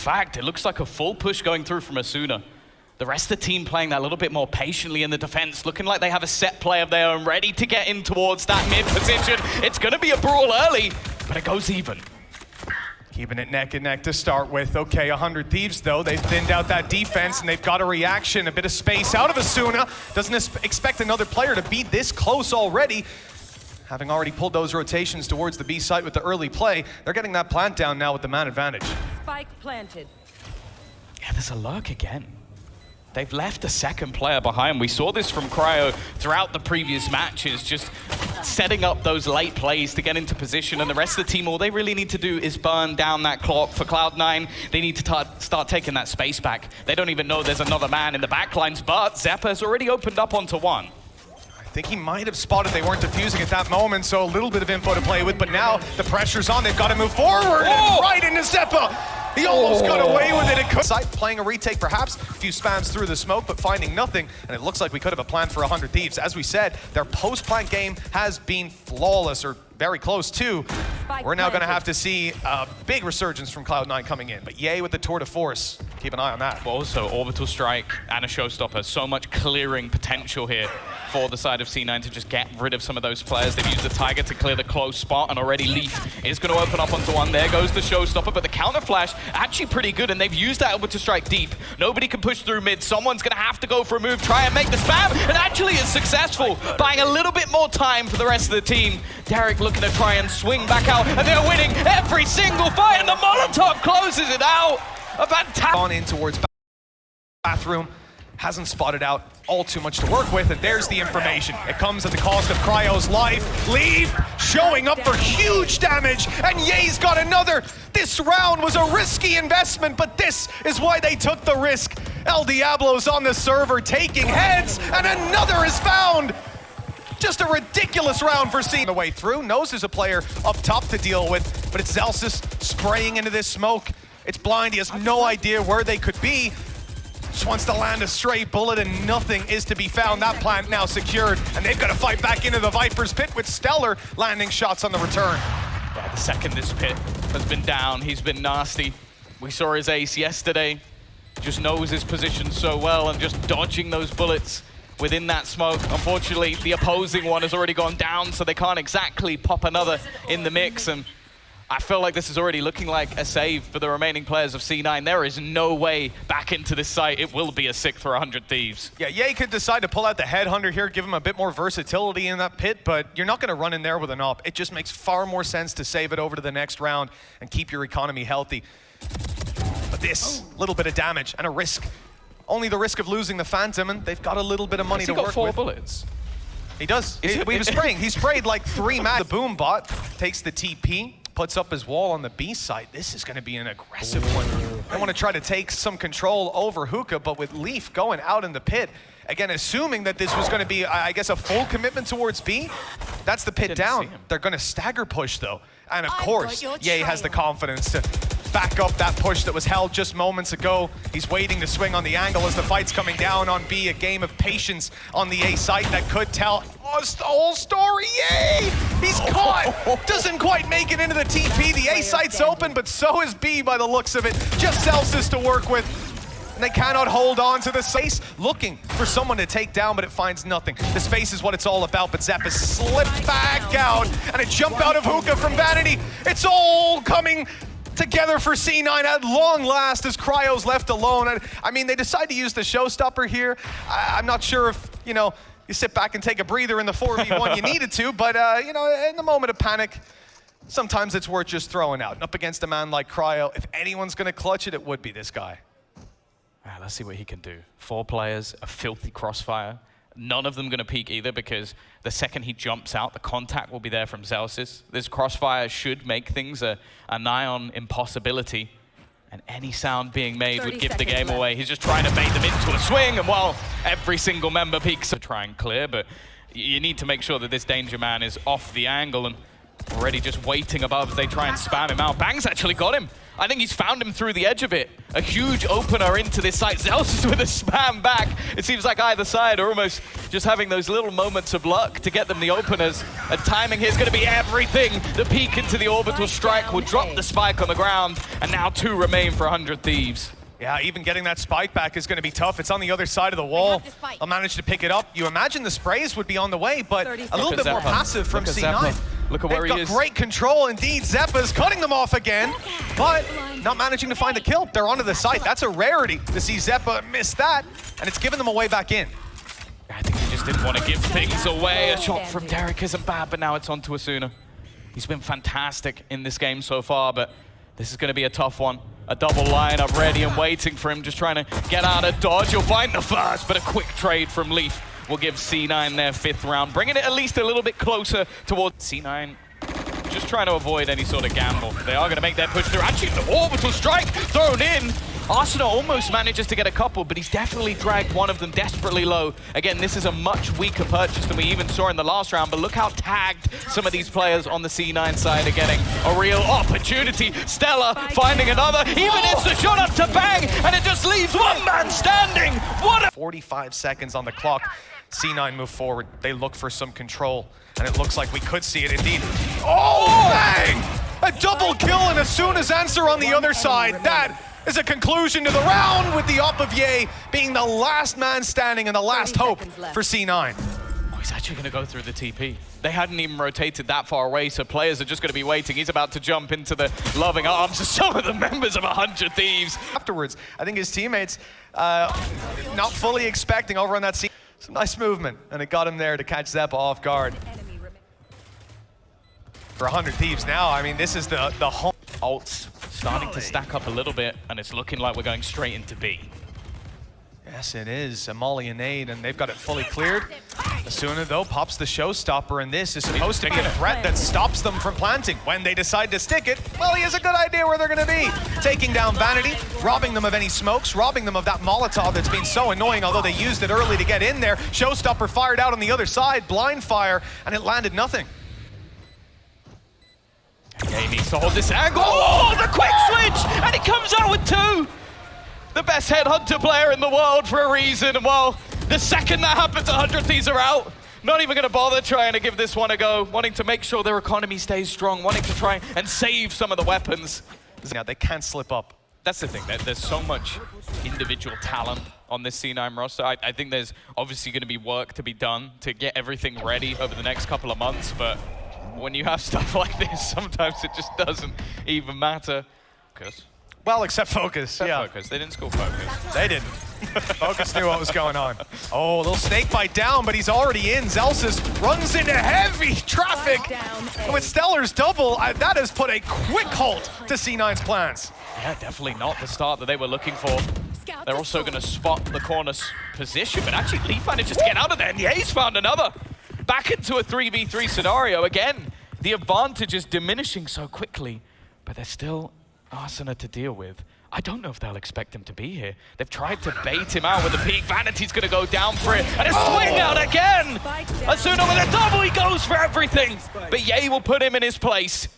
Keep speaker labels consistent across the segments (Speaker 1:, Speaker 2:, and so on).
Speaker 1: fact, it looks like a full push going through from Asuna. The rest of the team playing that a little bit more patiently in the defense, looking like they have a set play of their own, ready to get in towards that mid position. It's going to be a brawl early, but it goes even.
Speaker 2: Keeping it neck and neck to start with. Okay, 100 Thieves though. They've thinned out that defense and they've got a reaction, a bit of space out of Asuna. Doesn't expect another player to be this close already. Having already pulled those rotations towards the B site with the early play, they're getting that plant down now with the man advantage.
Speaker 3: Spike planted.
Speaker 1: Yeah, there's a lurk again. They've left a second player behind. We saw this from Cryo throughout the previous matches, just setting up those late plays to get into position, and the rest of the team, all they really need to do is burn down that clock. For Cloud9, they need to start taking that space back. They don't even know there's another man in the backlines, but Xeppaa has already opened up onto one.
Speaker 2: I think he might have spotted they weren't defusing at that moment, so a little bit of info to play with, but now the pressure's on. They've got to move forward, and right into Xeppaa. He almost got away with it. Playing a retake perhaps, a few spams through the smoke, but finding nothing, and it looks like we could have a plan for 100 Thieves. As we said, their post-plant game has been flawless, or very close to. We're now going to have to see a big resurgence from Cloud9 coming in, but yay with the tour de force. Keep an eye on that.
Speaker 1: But also, orbital strike and a showstopper. So much clearing potential here for the side of C9 to just get rid of some of those players. They've used the Tiger to clear the close spot, and already Leaf is going to open up onto one. There goes the showstopper, but the counter flash actually pretty good, and they've used that orbital strike deep. Nobody can push through mid. Someone's going to have to go for a move, try and make the spam, and actually is successful, buying a little bit more time for the rest of the team. Derrek looking to try and swing back out, and they're winning every single fight, and the Molotov closes it out. A fantastic...
Speaker 2: On in towards bathroom. Hasn't spotted out all too much to work with, and there's the information. It comes at the cost of Cryo's life. Leave, showing up for huge damage, and Ye's got another. This round was a risky investment, but this is why they took the risk. El Diablo's on the server taking heads, and another is found. Just a ridiculous round for seeing the way through. Knows there's a player up top to deal with, but it's Zellsis spraying into this smoke. It's blind, he has no idea where they could be. Just wants to land a stray bullet and nothing is to be found. That plant now secured, and they've got to fight back into the Viper's pit with Stellar landing shots on the return.
Speaker 1: Yeah, the second this pit has been down, he's been nasty. We saw his ace yesterday. Just knows his position so well and just dodging those bullets within that smoke. Unfortunately, the opposing one has already gone down, so they can't exactly pop another in the mix. And I feel like this is already looking like a save for the remaining players of C9. There is no way back into this site. It will be a sick for 100 Thieves.
Speaker 2: Yeah, Ye could decide to pull out the Headhunter here, give him a bit more versatility in that pit, but you're not going to run in there with an op. It just makes far more sense to save it over to the next round and keep your economy healthy. But this, little bit of damage and a risk. Only the risk of losing the Phantom, and they've got a little bit of money to work with.
Speaker 1: He got 4 bullets.
Speaker 2: He does. He was spraying. He sprayed like 3 mags. The Boom bot takes the TP. Puts up his wall on the B site. This is going to be an aggressive one. They want to try to take some control over Hookah, but with Leaf going out in the pit, again, assuming that this was going to be, I guess, a full commitment towards B, that's the pit down. They're going to stagger push, though. And of course, Ye has the confidence to back up that push that was held just moments ago. He's waiting to swing on the angle as the fight's coming down on B. A game of patience on the A site that could tell us the whole story. Yay! He's caught! Doesn't quite make it into the TP. The A site's open, but so is B by the looks of it. Just Zellsis to work with. And they cannot hold on to the space, looking for someone to take down, but it finds nothing. The space is what it's all about, but Xeppaa slipped back out, and a jump out of Hookah from Vanity. It's all coming together for C9 at long last as Cryo's left alone. I mean, they decide to use the showstopper here. I'm not sure if, you know, you sit back and take a breather in the 4v1 you needed to, but, you know, in the moment of panic, sometimes it's worth just throwing out. And up against a man like Cryo, if anyone's going to clutch it, it would be this guy.
Speaker 1: Let's see what he can do. 4 players, a filthy crossfire. None of them going to peek either, because the second he jumps out, the contact will be there from Zellsis. This crossfire should make things a nigh-on impossibility, and any sound being made would give the game away. He's just trying to bait them into a swing, and while every single member peeks to try and clear, but you need to make sure that this Danger Man is off the angle and already just waiting above as they try and spam him out. Bang's actually got him I think he's found him through the edge of it. A huge opener into this site. Zellsis with a spam back. It seems like either side are almost just having those little moments of luck to get them the openers. And timing here is going to be everything. The peek into the orbital strike will drop the spike on the ground. And now 2 remain for 100 Thieves.
Speaker 2: Yeah, even getting that spike back is going to be tough. It's on the other side of the wall. They'll manage to pick it up. You imagine the sprays would be on the way, but a little bit more passive from C9.
Speaker 1: Look at where he is.
Speaker 2: They've got great control indeed. Xeppaa's cutting them off again, but not managing to find the kill. They're onto the site. That's a rarity to see Xeppaa miss that, and it's given them a way back in.
Speaker 1: I think he just didn't want to give things away. A shot from Derrek isn't bad, but now it's on to Asuna. He's been fantastic in this game so far, but this is going to be a tough one. A double lineup ready and waiting for him, just trying to get out of dodge. He'll find the first, but a quick trade from Leaf will give C9 their 5th round, bringing it at least a little bit closer towards C9. Just trying to avoid any sort of gamble. They are going to make their push through. Actually, the orbital strike thrown in. Asuna almost manages to get a couple, but he's definitely dragged one of them desperately low. Again, this is a much weaker purchase than we even saw in the last round, but look how tagged some of these players on the C9 side are getting. A real opportunity. Stella finding another. Even hits the shot up to Bang, and it just leaves one man standing. What a
Speaker 2: 45 seconds on the clock. C9 move forward. They look for some control, and it looks like we could see it indeed. Oh, Bang! A double kill and Asuna's answer on the other side. That is a conclusion to the round, with the up of Ye being the last man standing and the last hope for C9.
Speaker 1: Oh, he's actually going to go through the TP. They hadn't even rotated that far away, so players are just going to be waiting. He's about to jump into the loving arms of some of the members of 100 Thieves.
Speaker 2: Afterwards, I think his teammates not fully expecting over on that scene. Some nice movement, and it got him there to catch Xeppaa off guard. For 100 Thieves now, I mean, this is the home.
Speaker 1: Ults starting to stack up a little bit, and it's looking like we're going straight into B.
Speaker 2: Yes, it is. A Molly and nade, and they've got it fully cleared. Asuna, though, pops the showstopper, and this is supposed to be a threat that stops them from planting. When they decide to stick it, well, he has a good idea where they're going to be. Taking down Vanity, robbing them of any smokes, robbing them of that Molotov that's been so annoying, although they used it early to get in there. Showstopper fired out on the other side, blind fire, and it landed nothing.
Speaker 1: Yeah, he needs to hold this angle. Oh, the quick switch! And he comes out with 2! The best headhunter player in the world for a reason. And well, the second that happens, 100 Thieves are out. Not even going to bother trying to give this one a go. Wanting to make sure their economy stays strong. Wanting to try and save some of the weapons.
Speaker 2: Now, they can't slip up.
Speaker 1: That's the thing. There's so much individual talent on this C9 roster. I think there's obviously going to be work to be done to get everything ready over the next couple of months. But when you have stuff like this, sometimes it just doesn't even matter.
Speaker 2: Well, except Focus.
Speaker 1: Focus. They didn't score Focus.
Speaker 2: They didn't. Focus knew what was going on. Oh, a little snake bite down, but he's already in. Zellsis runs into heavy traffic. And with Stellar's double, that has put a quick halt to C9's plans.
Speaker 1: Yeah, definitely not the start that they were looking for. They're also going to spot the corner's position, but actually Leaf manages to get out of there, and Ye's found another. Back into a 3v3 scenario. Again, the advantage is diminishing so quickly, but there's still Asuna to deal with. I don't know if they'll expect him to be here. They've tried to bait him out with a peek. Vanity's going to go down for it, and a swing out again! Asuna with a double, he goes for everything! But Ye will put him in his place.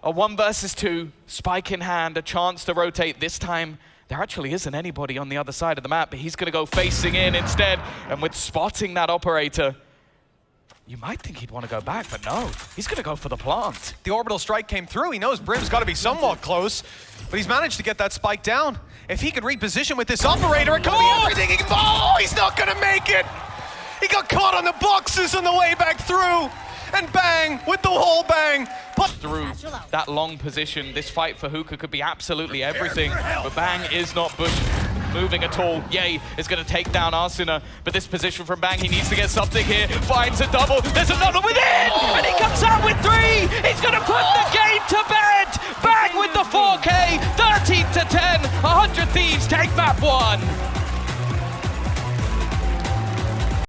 Speaker 1: A 1 versus 2, spike in hand, a chance to rotate. This time, there actually isn't anybody on the other side of the map, but he's going to go facing in instead. And with spotting that operator, you might think he'd want to go back, but no. He's going to go for the plant.
Speaker 2: The orbital strike came through. He knows Brim's got to be somewhat close, but he's managed to get that spike down. If he could reposition with this operator, it could be everything. Oh, he's not going to make it. He got caught on the boxes on the way back through. And Bang, with the whole Bang.
Speaker 1: Through that long position, this fight for Hookah could be absolutely everything, but Bang is not moving at all. Ye is going to take down Asuna, but this position from Bang, he needs to get something here. Finds a double. There's another within, and he comes out with 3. He's going to put the game to bed. Bang with the 4K, 13-10. 100 Thieves take map 1.